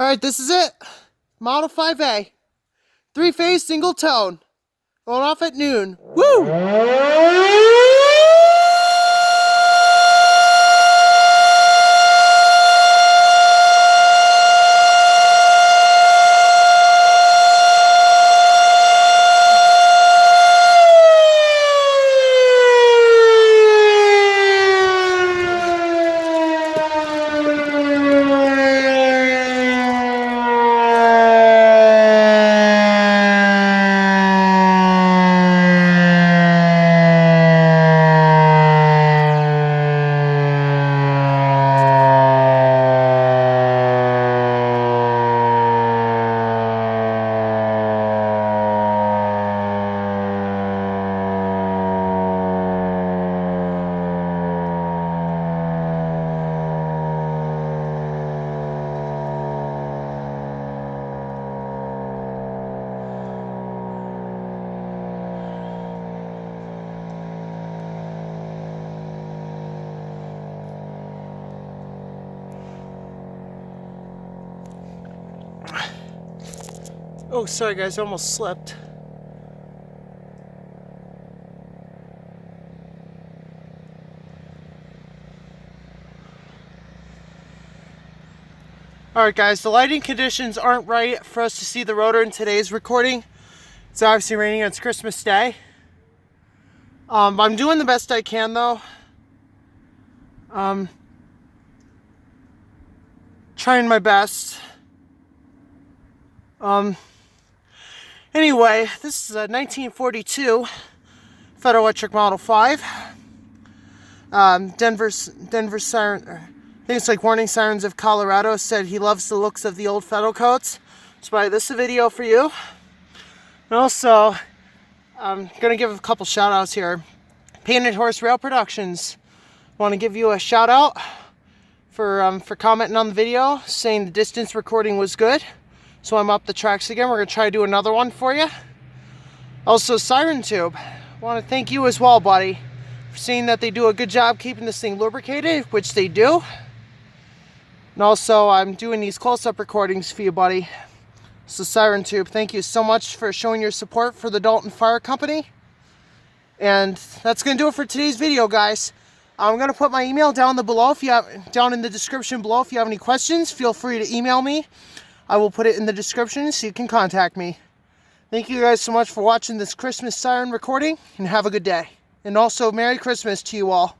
Alright, this is it. Model 5A. 3-phase single tone. Going off at noon. Woo! Oh, sorry guys, I almost slipped. Alright guys, the lighting conditions aren't right for us to see the rotor in today's recording. It's obviously raining and it's Christmas Day. I'm doing the best I can though. Trying my best. Anyway, this is a 1942 Federal Electric Model 5. Denver Siren, I think it's like Warning Sirens of Colorado, said he loves the looks of the old Fedelcodes. So by this a video for you. And also, I'm going to give a couple shout outs here. Painted Horse Rail Productions. Want to give you a shout out for commenting on the video, saying the distance recording was good. So I'm up the tracks again. We're going to try to do another one for you. Also, Siren Tube. Want to thank you as well, buddy, for seeing that they do a good job keeping this thing lubricated, which they do. And also, I'm doing these close-up recordings for you, buddy. So Siren Tube, thank you so much for showing your support for the Dalton Fire Company. And that's going to do it for today's video, guys. I'm going to put my email down in the description below. If you have any questions, feel free to email me. I will put it in the description so you can contact me. Thank you guys so much for watching this Christmas Siren recording, and have a good day. And also, Merry Christmas to you all.